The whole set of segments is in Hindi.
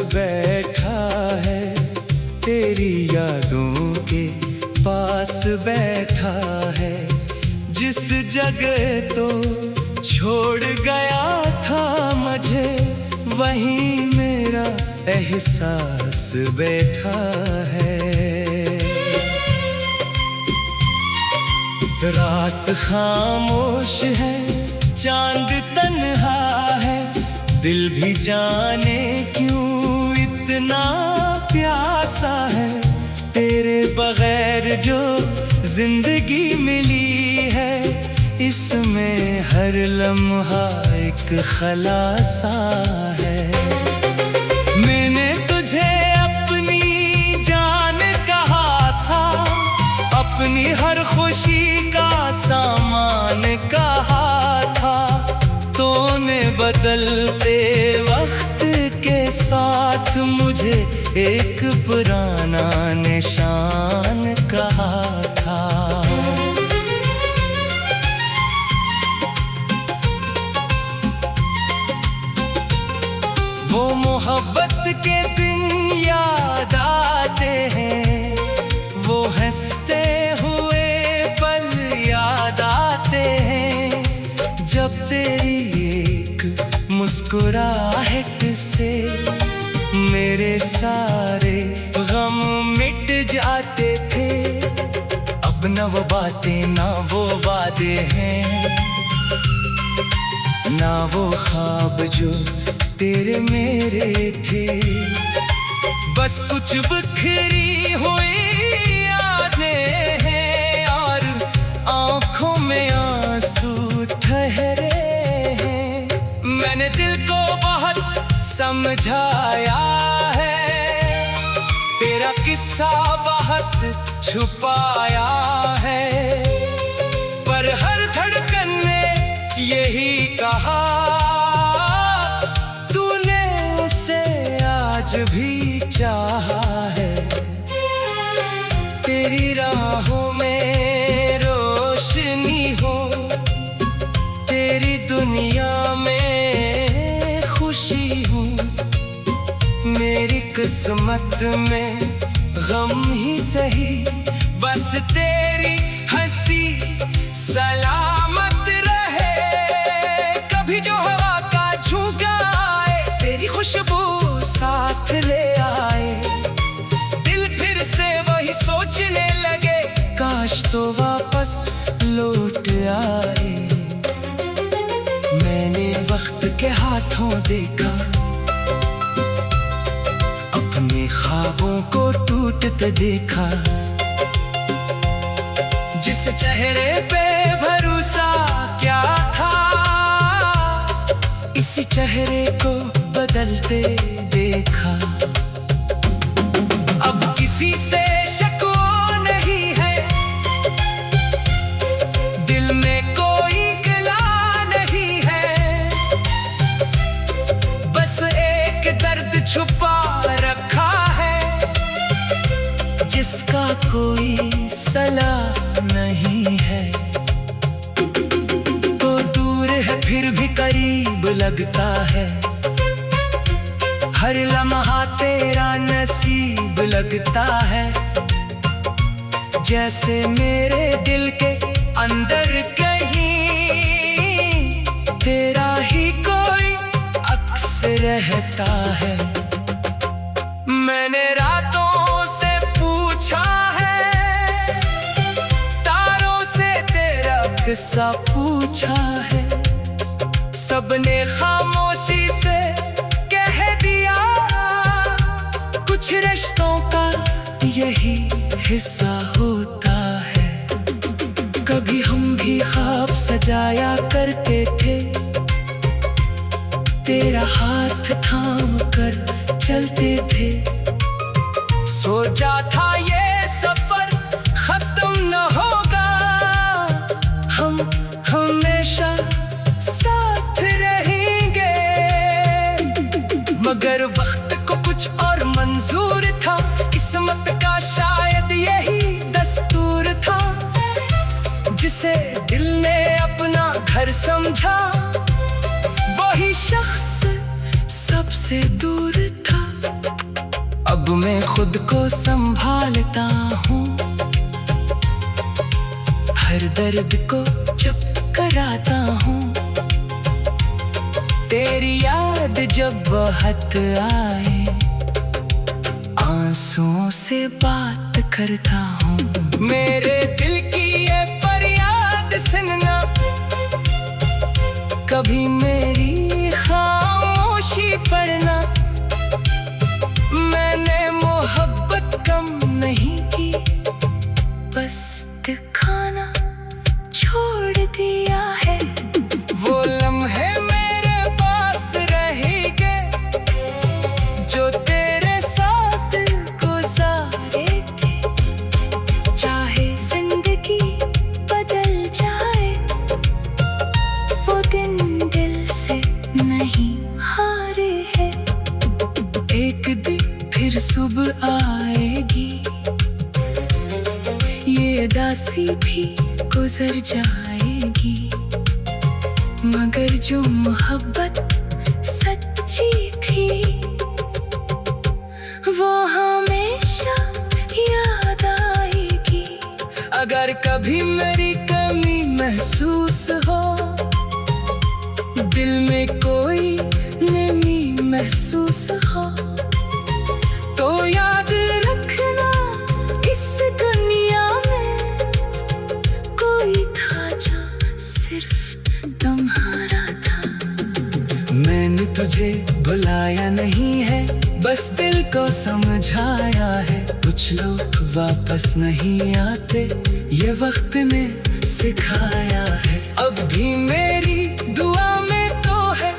बैठा है, तेरी यादों के पास बैठा है। जिस जगह तो छोड़ गया था मुझे, वहीं मेरा एहसास बैठा है। रात खामोश है, चांद तन्हा है, दिल भी जाने क्यों इतना प्यासा है। तेरे बगैर जो जिंदगी मिली है, इसमें हर लम्हा एक खलासा है। मैंने तुझे अपनी जान कहा था, अपनी हर खुशी का सामान कहा था। तूने बदलते वक्त के साथ मुझे एक पुराना निशान कहा था। वो मोहब्बत के दिन याद आते हैं, वो हंसते हुए पल याद आते हैं। जब तेरी एक मुस्कुराहट से मेरे सारे गम मिट जाते थे। अब न वो बातें ना वो वादे हैं, ना वो ख्वाब जो तेरे मेरे थे। बस कुछ बिखरी हुई यादें हैं और आंखों में आंसू ठहरे हैं। मैंने दिल को बहुत समझाया है, तेरा किस्सा बहुत छुपाया है। पर हर धड़कन ने यही कहा, तूने उसे आज भी चाहा है। तेरी राहों में रोशनी हो, तेरी दुनिया में खुशी हो। मेरी किस्मत में गम ही सही, बस तेरी हंसी सलामत रहे। कभी जो हवा का झोंका आए, तेरी खुशबू साथ ले आए। दिल फिर से वही सोचने लगे, काश तो वापस लौट आए। मैंने वक्त के हाथों देखा, अपने ख्वाबों को टूटते देखा। जिस चेहरे पे भरोसा क्या था, इसी चेहरे को बदलते देखा। अब किसी से शिकवा नहीं है, दिल में कोई गिला नहीं है। बस एक दर्द छुपा रखा है, जिसका कोई सला नहीं है। तो दूर है फिर भी करीब लगता है, हर लम्हा तेरा नसीब लगता है। जैसे मेरे दिल के अंदर कहीं तेरा ही कोई अक्स रहता है। मैंने रातों से पूछा है, तारों से तेरा किस्सा पूछा है। सबने खामोशी से कह दिया, कुछ रिश्तों का यही हिस्सा होता है। कभी हम भी ख्वाब सजाया करते थे, तेरा हाथ थाम कर चलते थे। सोचा था ये सफर खत्म न होगा, हम हमेशा साथ रहेंगे। मगर वक्त को कुछ और मंजूर था, किस्मत का शायद यही दस्तूर था। जिसे दिल ने अपना घर समझा, वही शख्स सबसे दूर था। में खुद को संभालता हूँ, हर दर्द को चुप कराता हूँ। तेरी याद जब बहुत आए, आंसुओं से बात करता हूँ। मेरे दिल की ये फरियाद सुनना, कभी मेरी खामोशी पढ़ना। मैंने मोहब्बत कम नहीं की, बस दिखाना छोड़ दिया है। वो लम्हे मेरे पास रहेंगे जो तेरे साथ गुजारे थे। चाहे जिंदगी बदल जाए, वो दिन दिल से नहीं हारे हैं। एक दिन फिर सुबह आएगी, ये दासी भी गुजर जाएगी, मगर जो मोहब्बत सच्ची थी, वो हमेशा याद आएगी। अगर कभी मेरी कमी महसूस हो, दिल में कोई नमी महसूस हो, तो याद रखना इस दुनिया में कोई था जो सिर्फ तुम्हारा था। मैंने तुझे भुलाया नहीं है, बस दिल को समझाया है। कुछ लोग वापस नहीं आते, ये वक्त ने सिखाया है। अब भी मेरी दुआ में तो है,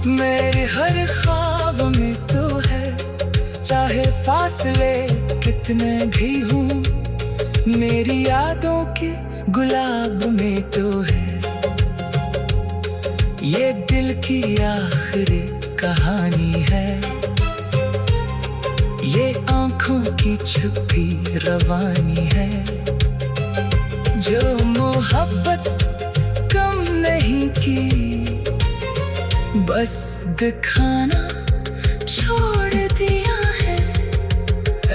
मेरे हर ख्वाब में तो है। चाहे फासले कितने भी हों, मेरी यादों के गुलाब में तो है। ये दिल की आखिरी कहानी है, ये आंखों की छुपी रवानी है। जो मोहब्बत कम नहीं की, बस दिखाना छोड़ दिया है।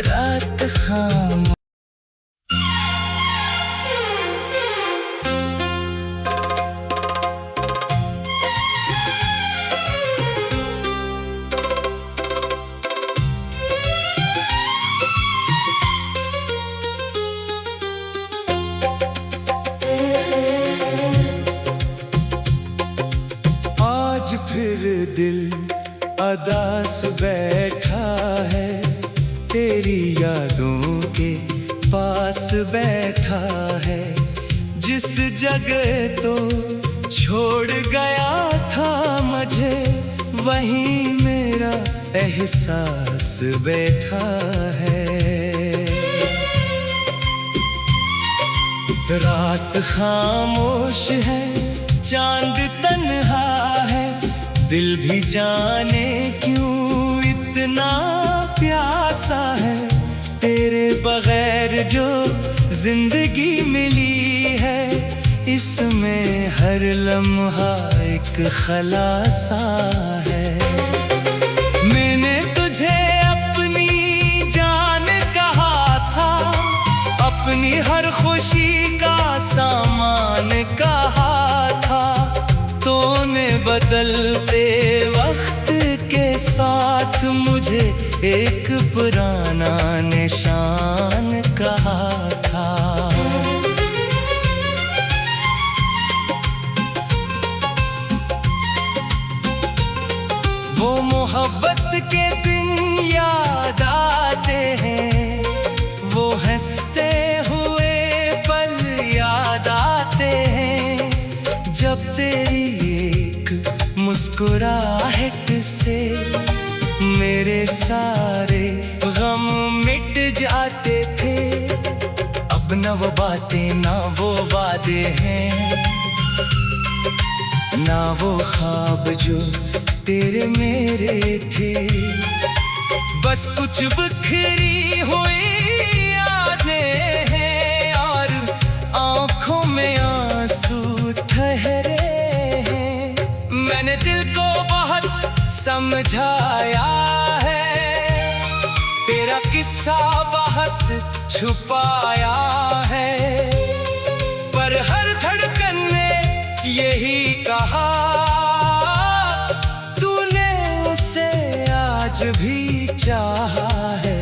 रात खामोश फिर दिल अदास बैठा है, तेरी यादों के पास बैठा है। जिस जगह तो छोड़ गया था मुझे, वहीं मेरा एहसास बैठा है। रात खामोश है, चांद तन्हा है, दिल भी जाने क्यों इतना प्यासा है। तेरे बगैर जो जिंदगी मिली है, इसमें हर लम्हा एक खलासा है। मैंने तुझे अपनी जान कहा था, अपनी हर खुशी का सामान कहा था। तूने बदलते वक्त के साथ मुझे एक पुराना निशान कहा था। वो मोहब्बत के दिन याद आते हैं, वो हंसते हुए पल याद आते हैं। जब तेरी एक मुस्कुराहट से मेरे सारे गम मिट जाते थे। अब न वो बातें ना वो वादे हैं, ना वो ख्वाब जो तेरे मेरे थे। बस कुछ बिखरी हुई यादें हैं और आंखों में आंसू ठहरे हैं। मैंने दिल को बहुत समझाया है, सा बहुत छुपाया है, पर हर धड़कन ने यही कहा, तूने उसे आज भी चाहा है।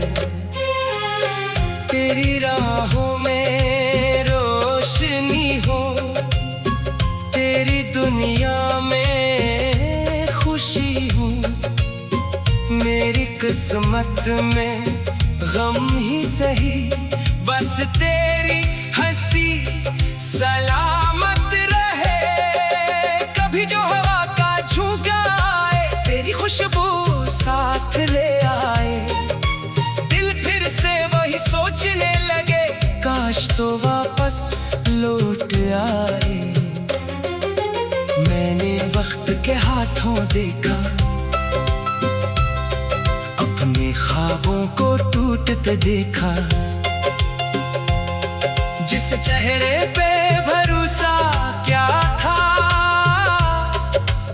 तेरी राहों में रोशनी हो, तेरी दुनिया में खुशी हो, मेरी किस्मत में गम ही सही, बस तेरी हंसी सलामत रहे। कभी जो हवा का झोंका आए, तेरी खुशबू साथ ले आए, दिल फिर से वही सोचने लगे, काश तो वापस लौट आए। मैंने वक्त के हाथों देखा अपने ख्वाबों को टूटते देखा, जिस चेहरे पे भरोसा क्या था,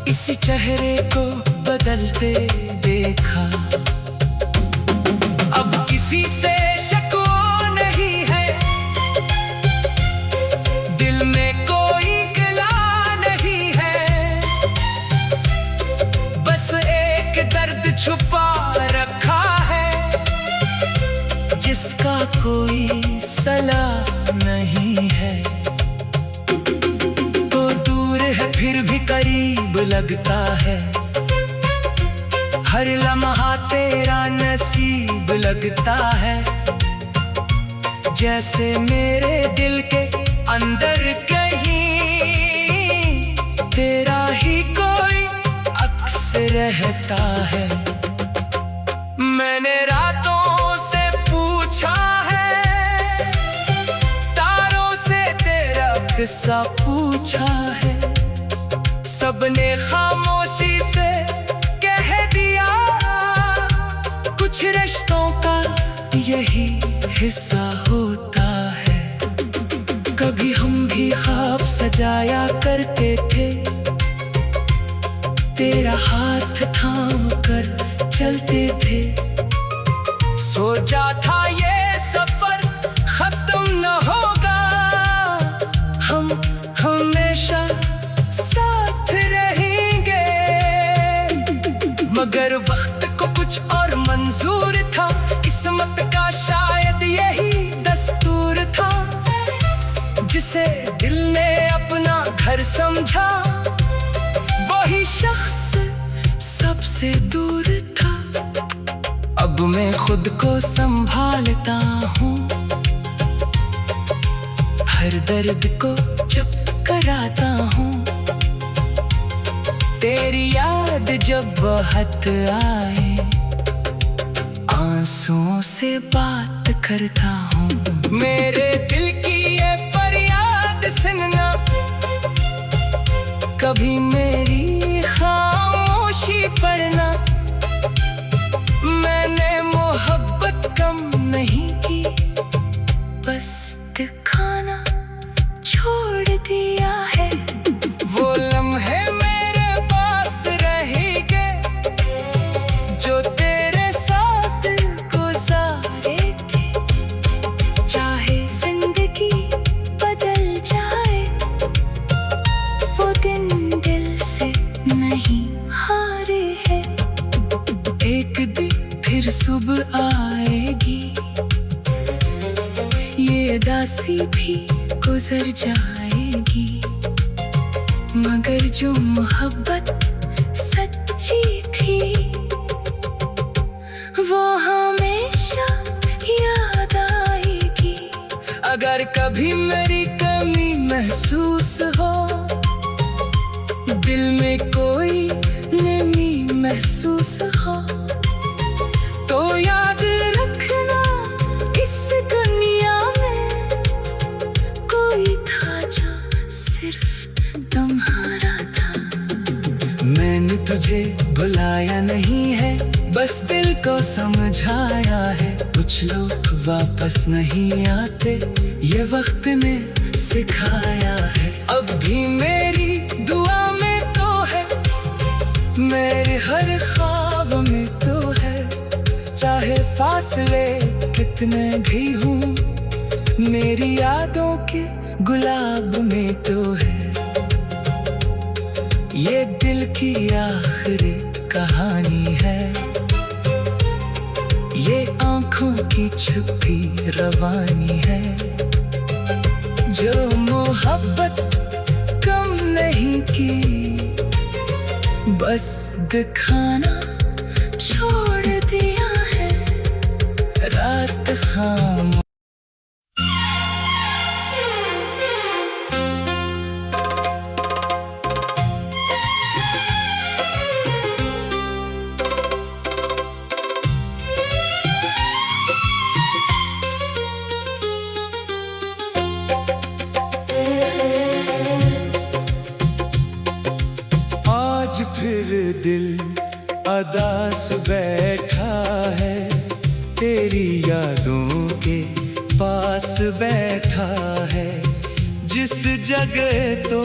इसी चेहरे को बदलते देखा। अब किसी से शिकवा नहीं है, दिल में कोई गिला नहीं है, बस एक दर्द छुपा रखा है, जिसका कोई सला नहीं है। तो दूर है फिर भी करीब लगता है, हर लम्हा तेरा नसीब लगता है, जैसे मेरे दिल के अंदर कहीं तेरा ही कोई अक्स रहता है। मैंने रातों से पूछा है, तारों से तेरा किस्सा पूछा है, सबने खामोशी से कह दिया, कुछ रिश्तों का यही हिस्सा होता है। कभी हम भी ख्वाब सजाया करते थे, तेरा हाथ थाम कर चलते थे, सोचा था ये सफर खत्म न होगा, हम हमेशा साथ रहेंगे। मगर वक्त को कुछ और मंजूर था, किस्मत का शायद यही दस्तूर था, जिसे दिल ने अपना घर समझा, वही शख्स सबसे दूर था। अब मैं खुद को संभालता हूँ, हर दर्द को चुप कराता हूँ, तेरी याद जब बहुत आए, आंसुओं से बात करता हूँ। मेरे दिल की ये फरियाद सुनना, कभी मेरी खामोशी पढ़ना, मैंने मोहब्बत कम नहीं की, बस दिखाना छोड़ दिया है। वो लम्हे मेरे पास रहेंगे, जो तेरे साथ गुजारे थे, चाहे जिंदगी बदल जाए, वो दिन दिल से नहीं हारे हैं। एक दिन फिर सुबह आएगी, ये दासी भी गुजर जाएगी, मगर जो मोहब्बत सच्ची थी, वो हमेशा याद आएगी। अगर कभी मेरी कमी महसूस हो, दिल में कोई नमी महसूस हो, तो याद रखना इस दुनिया में कोई था जो सिर्फ तुम्हारा था। मैंने तुझे बुलाया नहीं है, बस दिल को समझाया है। कुछ लोग वापस नहीं आते, ये वक्त ने सिखाया है। अब भी मेरी दुआ में तो है, मेरे हर ख्वाब में तो है, चाहे फासले कितने भी हूँ, मेरी यादों के गुलाब में तो है ये दिल की आखिरी कहानी है। ये आंखों की छुपी रवानी है, जो मोहब्बत कम नहीं की, बस दिखाना छोड़ दिया है। रात खामोश फिर दिल अदास बैठा है, तेरी यादों के पास बैठा है। जिस जगह तो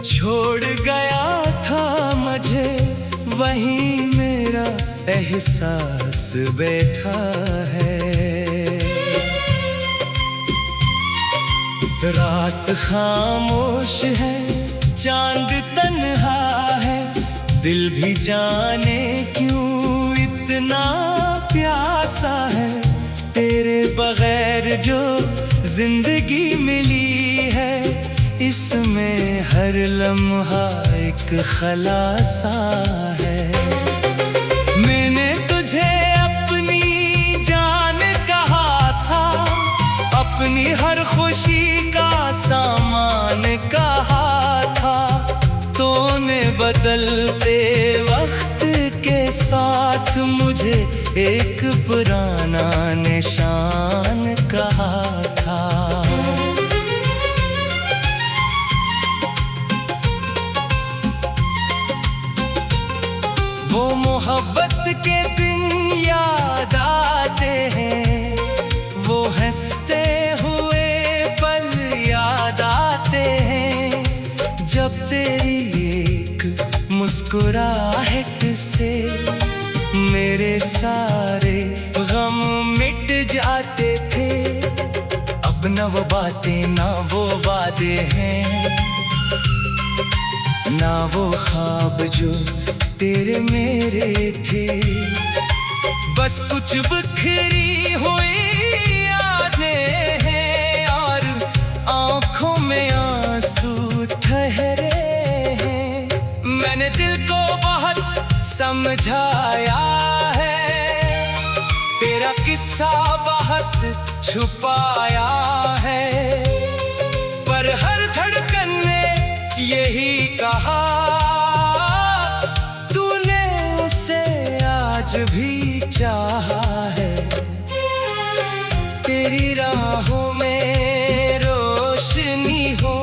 छोड़ गया था मुझे, वहीं मेरा एहसास बैठा है। रात खामोश है, चांद तन्हा है, दिल भी जाने क्यों इतना प्यासा है। तेरे बगैर जो जिंदगी मिली है, इसमें हर लम्हा एक खलासा है। मैंने तुझे अपनी जान कहा था, अपनी हर खुशी का सामान कहा था। तूने बदलते वक्त के साथ मुझे एक पुराना निशान कहा था। वो मोहब्बत के दिन याद आते हैं, वो हंसते हुए पल याद आते हैं, जब तेरी एक मुस्कुराहट से मेरे सारे गम मिट जाते थे। अब न वो बातें ना वो वादे हैं, ना वो ख्वाब जो तेरे मेरे थे। बस कुछ बिखरी हुई यादें हैं, और आंखों में आंसू ठहरे हैं। मैंने दिल को बहुत समझाया है, तेरा किस्सा बहुत छुपाया है, पर हर धड़कन ने यही कहा, तूने उसे आज भी चाहा है। तेरी राहों में रोशनी हो,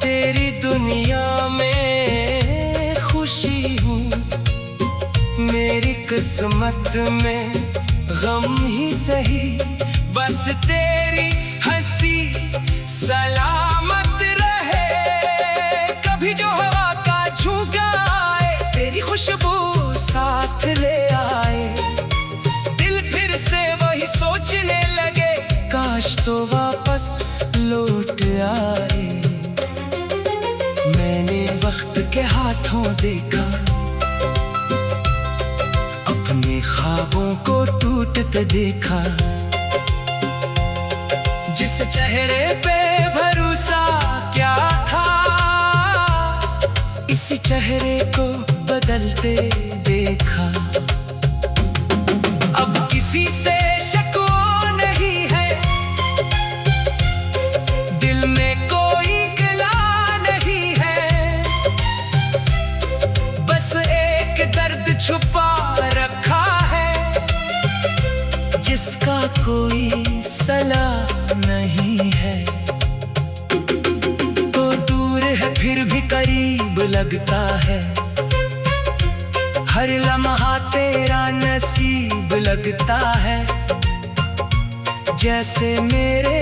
तेरी दुनिया में खुशी हो, मेरी किस्मत में गम ही सही, बस तेरी हंसी सलामत रहे। कभी जो हवा का झोंका आए, तेरी खुशबू साथ ले आए, दिल फिर से वही सोचने लगे, काश तो वापस लौट आए। मैंने वक्त के हाथों देखा, अपने ख्वाबों को टूटते देखा। जिस चेहरे पे भरोसा क्या था, इसी चेहरे को बदलते देखा। अब किसी से शिकवा नहीं है, दिल में कोई गिला नहीं है, बस एक दर्द छुपा रखा है, जिसका कोई सला नहीं है। तो दूर है फिर भी करीब लगता है, हर लम्हा तेरा नसीब लगता है। जैसे मेरे